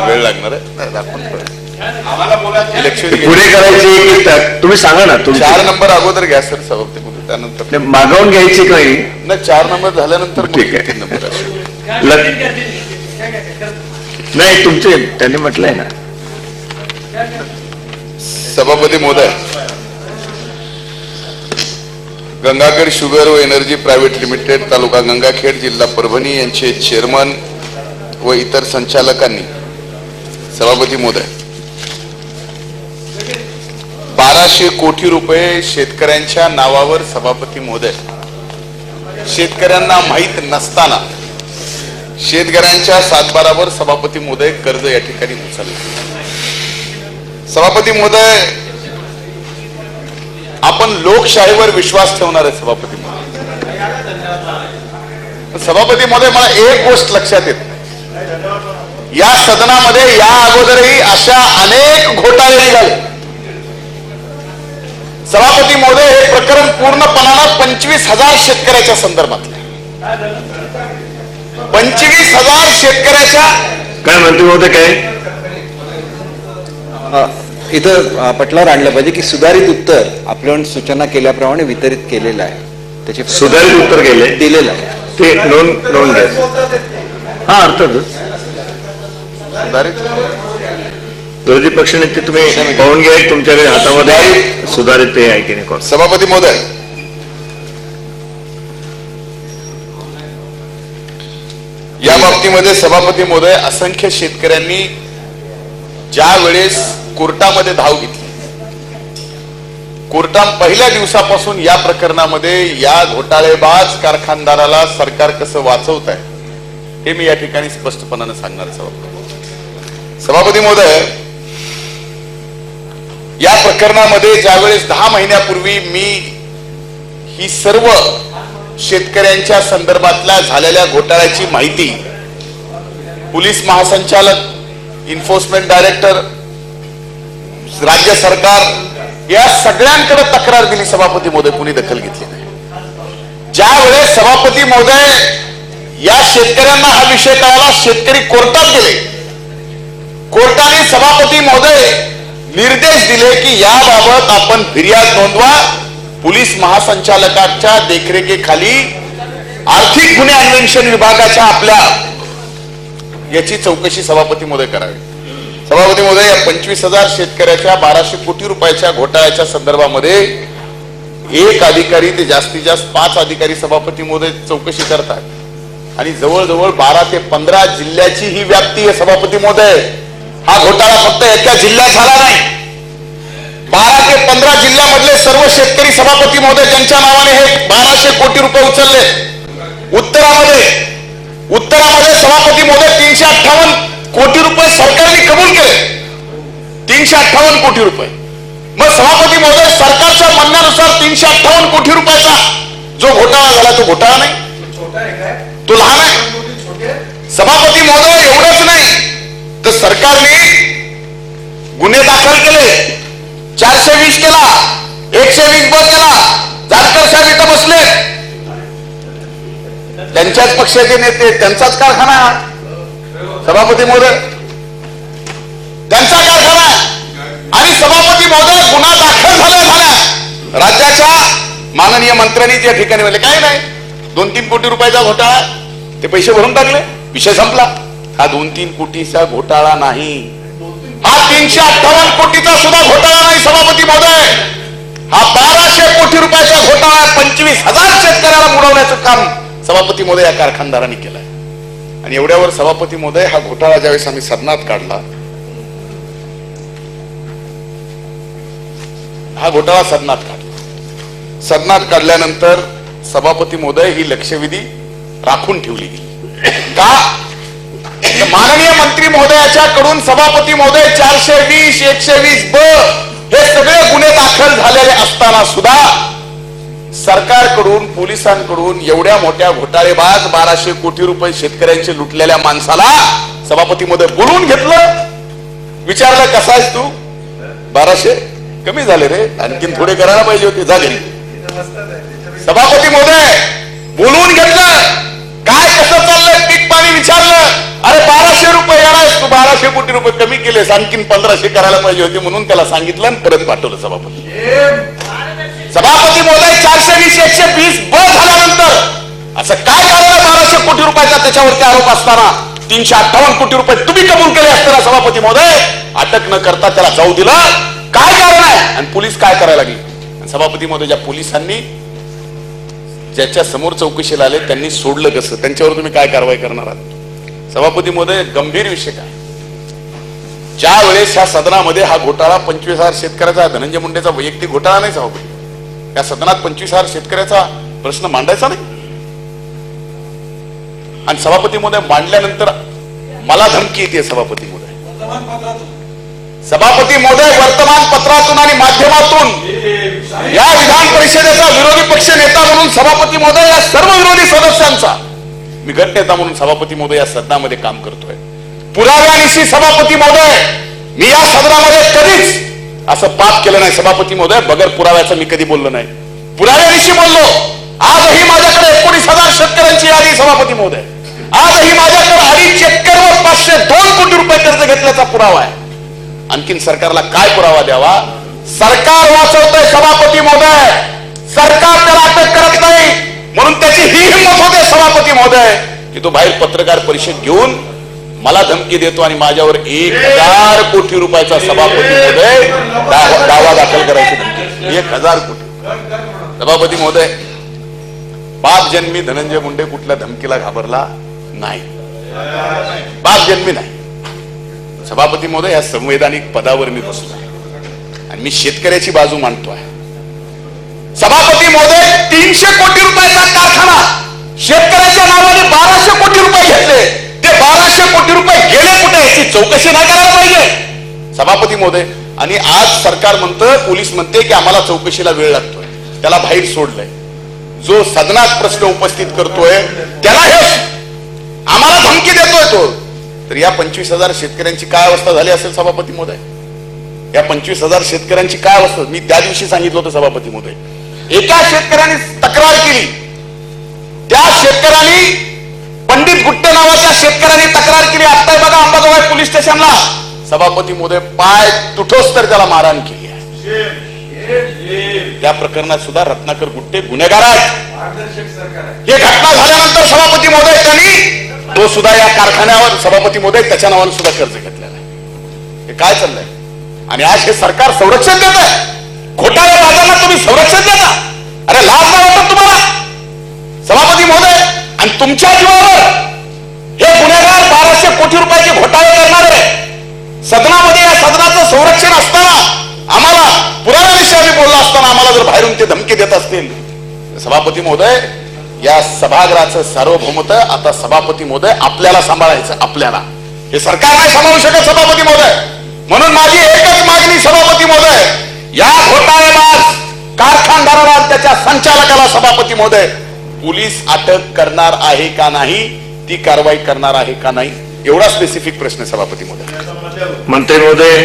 वेळ लागणार आहे दाखवून इलेक्शन पुढे करायची की तुम्ही सांगा ना. 4 नंबर अगोदर घ्या सर सभापती त्यानंतर मागवून घ्यायची काही ना 4 नंबर झाल्यानंतर ठीक आहे. 3 नंबर असेल. नाही तुमचे त्यांनी म्हटलंय ना. सभापती महोदय, गंगाखेड शुगर व एनर्जी प्रायव्हेट लिमिटेड तालुका गंगाखेड जिल्हा परभणी यांचे चेअरमन व इतर संचालकांनी सभापती महोदय 1200 कोटी रुपये शेतकऱ्यांच्या नावावर सभापती महोदय शेतकऱ्यांना माहित नसताना शेतकऱ्यांच्या सातबारावर सभापती महोदय कर्ज या ठिकाणी उचलले. सभापती महोदय, आपण लोकशाहीवर विश्वास ठेवणार आहे सभापती महोदय. सभापती महोदय, मला एक गोष्ट लक्षात येते, या सदनामध्ये या अगोदरही अशा अनेक घोटाळे निघाले. सभापती महोदय, हे प्रकरण पूर्णपणानं 25,000 शेतकऱ्याच्या संदर्भातले 25,000 शेतकऱ्याच्या काय मंत्री महोदय काय इथं पटलावर आणलं पाहिजे की सुधारित उत्तर आपल्याकडून सूचना केल्याप्रमाणे वितरित केलेलं आहे. त्याचे सुधारित उत्तर गेले दिलेलं आहे ते नोंद घ्या. हा अर्थातच विरोधी पक्षनेते तुम्ही पाहून घ्या तुमच्याकडे हातामध्ये सुधारित ते आहे की नाही. सभापती महोदय, या बाबतीमध्ये सभापती महोदय असंख्य शेतकऱ्यांनी ज्या वेळेस कोर्टामध्ये धाव घेतली, कोर्टात पहिल्या दिवसापासून या प्रकरणामध्ये या घोटाळेबाज कारखानदाराला सरकार कसं वाचवत आहे हे मी या ठिकाणी स्पष्टपणाने सांगणार. सभापती महोदय, या प्रकरणामध्ये ज्यावेळेस 10 महिन्यापूर्वी मी ही सर्व शेतकऱ्यांच्या संदर्भातल्या झालेल्या घोटाळ्याची माहिती पोलीस महासंचालक, एन्फोर्समेंट डायरेक्टर, राज्य सरकार या सगळ्यांकडे तक्रार दिली. सभापती महोदय, कुणी दखल घेतली नाही. ज्या वेळेस सभापती महोदय या शेतकऱ्यांना हा विषय कळाला, शेतकरी कोर्टात गेले. कोर्टाने सभापती महोदय निर्देश दिले की याबाबत आपण फिर्याद नोंदवा. पोलीस महासंचालकाच्या देखरेखीखाली आर्थिक गुन्हे अन्वेषण विभागाच्या आपल्या याची चौकशी सभापती महोदय करावी. सभापती महोदय, या 25,000 शेतकऱ्याच्या 1200 कोटी रुपयाच्या घोटाळ्याच्या संदर्भामध्ये एक अधिकारी ते जास्तीत जास्त 5 अधिकारी सभापती महोदय चौकशी करतात आणि जवळजवळ 12 ते 15 जिल्ह्याची ही व्याप्ती आहे. सभापती महोदय, हा घोटाळा फक्त एका जिल्ह्यात झाला नाही. 12 ते 15 जिल्ह्यामधले सर्व शेतकरी सभापती महोदय ज्यांच्या नावाने हे 1200 कोटी रुपये उचलले. उत्तरामध्ये सभापती महोदय 358 कोटी रुपये सरकारने कबूल केले. 358 कोटी रुपये. मग सभापती महोदय, सरकारच्या म्हणण्यानुसार 358 कोटी रुपयाचा जो घोटाळा झाला तो घोटाळा नाही, तो लहान आहे. सभापती महोदय, एवढंच नाही तर सरकारने गुन्हे दाखल केले. 420 केला, 120 केला. जानकर साहेब इथं बसले, त्यांच्याच पक्षाचे नेते, त्यांचाच कारखाना सभापती महोदय, त्यांचा कारखाना. आणि सभापती महोदय, गुन्हा दाखल झाला राज्याच्या माननीय मंत्र्यांनी त्या ठिकाणी म्हणले काय नाही, 2-3 कोटी रुपयाचा घोटाळा, ते पैसे भरून टाकले, विषय संपला. हा 2-3 कोटीचा घोटाळा नाही, हा 358 कोटीचा सुद्धा घोटाळा नाही. सभापती महोदय, हा 1200 कोटी रुपयाचा घोटाळा 25,000 शेतकऱ्याला बुडवण्याचं काम सभापती महोदय या कारखानदारांनी केलंय. आणि एवढ्यावर सभापती महोदय, हा घोटाळा ज्यावेळेस आम्ही सदनात काढला, हा घोटाळा सदनात काढल्यानंतर सभापती महोदय ही लक्षवेधी राखून ठेवली गेली. का? माननीय मंत्री महोदयाच्या कडून सभापती महोदय 420, 120 हे सगळे गुन्हे दाखल झालेले असताना सुद्धा सरकारकडून, पोलिसांकडून एवढ्या मोठ्या घोटाळेबाज 1200 कोटी रुपये शेतकऱ्यांचे लुटलेल्या माणसाला सभापती महोदय बोलून घेतलं. विचारलं कसा आहेस तू? 1200 कमी झाले रे, आणखीन थोडे करायला पाहिजे होते, झाले. सभापती महोदय बोलून घेतलं, काय कसं चाललंय पीक पाणी विचारलं. अरे 1200 रुपये येणार तू 1200 कोटी रुपये कमी केलेस, आणखीन 1500 करायला पाहिजे होते म्हणून त्याला सांगितलं आणि परत पाठवलं सभापती. सभापती महोदय 420 120 ब झाल्यानंतर असं काय कारण आहे 1200 कोटी रुपयाचा त्याच्यावरती आरोप असताना 358 कोटी रुपये तुम्ही कबूल केले असताना सभापती महोदय अटक न करता त्याला जाऊ दिला, काय कारण आहे? आणि पोलीस काय करायला लागली? सभापती महोदय, ज्या पोलिसांनी ज्याच्या समोर चौकशीला आले त्यांनी सोडलं कसं, त्यांच्यावर तुम्ही काय कारवाई करणार आहात? सभापती महोदय, गंभीर विषय काय, ज्या वेळेस ह्या सदनामध्ये हा घोटाळा 25,000 शेतकऱ्याचा, धनंजय मुंडेचा वैयक्तिक घोटाळा नाही सभापती, या सदनात 25,000 शेतकऱ्याचा प्रश्न मांडायचा नाही. आणि सभापती महोदय मांडल्यानंतर मला धमकी येते सभापती महोदय, सभापती महोदय वर्तमानपत्रातून आणि माध्यमातून या विधान परिषदेचा विरोधी पक्ष नेता म्हणून सभापती महोदय या सर्व विरोधी सदस्यांचा मी गटनेता म्हणून सभापती महोदय या सदनामध्ये काम करतोय. पुराव्यानिशी सभापती महोदय मी या सदनामध्ये कधीच असं पाप केलं नाही सभापती महोदय, बगर पुराव्याचं मी कधी बोललो नाही. पुराव्यानिशी बोललो. आजही माझ्याकडे 19,000 शेतकऱ्यांची यादी सभापती महोदय, आजही माझ्याकडे 2.5 एकरवर 502 कोटी रुपये कर्ज घेतल्याचा पुरावा आहे. आणखीन सरकारला काय पुरावा द्यावा? सरकार वाचवतंय सभापती महोदय, सरकार त्याला अटक करत नाही म्हणून त्याची ही हिंमत होते सभापती महोदय की तो बाहेर पत्रकार परिषद घेऊन मला धमकी देतो आणि माझ्यावर 1,000 कोटी रुपयाचा सभापती महोदय दावा दाखल करायची धमकी. 1,000 कोटी. सभापती महोदय, बाप जन्मी धनंजय मुंडे कुठल्या धमकीला घाबरला नाही, बाप जन्मी नाही. सभापती महोदय, या संवैधानिक पदावर मी बसलो आणि मी शेतकऱ्याची बाजू मांडतोय. सभापती महोदय, 300 कोटी रुपयाचा कारखाना शेतकऱ्याच्या नावाने 1200 कोटी रुपये घेतले, ते 1200 कोटी रुपये गेले कुठे याची चौकशी नाही करायला पाहिजे सभापती महोदय? आणि आज सरकार म्हणतं, पोलीस म्हणते की आम्हाला चौकशीला वेळ लागतोय, त्याला बाहेर सोडलंय. जो सदनात प्रश्न उपस्थित करतोय त्याला हे आम्हाला धमकी देतोय तो. तर या 25,000 शेतकऱ्यांची काय अवस्था झाली असेल सभापती महोदय? या 25,000 शेतकऱ्यांची काय अवस्था? मी त्या दिवशी सांगितलं होतं सभापती महोदय, एका शेतकऱ्याने तक्रार केली, त्या शेतकऱ्यांनी पंडित गुट्टे नावाच्या शेतकऱ्यांनी तक्रार केली. आता बघा अंबाजोगाई पोलीस स्टेशनला सभापती महोदय पाय तुटोस तर त्याला मारहाण केली आहे. त्या प्रकरणात सुद्धा रत्नाकर गुट्टे गुन्हेगार आहेत. हे घटना झाल्यानंतर सभापती महोदय त्यांनी तो सुद्धा या कारखान्यावर सभापती महोदय त्याच्या नावाने सुद्धा कर्ज घेतलेलं आहे. हे काय चाललंय? आणि आज हे सरकार संरक्षण देत आहे घोटाळेबाजांना, तुम्ही संरक्षण देता. अरे लाज नाही वाटत तुम्हाला सभापती महोदय? आणि तुमच्या जीवावर हे गुन्हेगार 1200 कोटी रुपयाचे घोटाळे करणारे सदनामध्ये, या सदनाचं संरक्षण असताना आम्हाला पुराव्याविषयी आम्ही बोललो असताना आम्हाला जर बाहेरून ते धमकी देत असतील, सभापती महोदय या सभागृहाचं सार्वभौमत्व आता सभापती महोदय आपल्याला सांभाळायचं. आपल्याला हे सरकार नाही सांभाळू शकत सभापती महोदय. म्हणून माझी एकच मागणी सभापती महोदय, या घोटाळेबाज कारखानदाराला त्याच्या संचालकाला सभापती महोदय पोलीस अटक करणार आहे का नाही, ती कारवाई करणार आहे का नाही, एवढा स्पेसिफिक प्रश्न सभापती महोदय. मंत्री महोदय,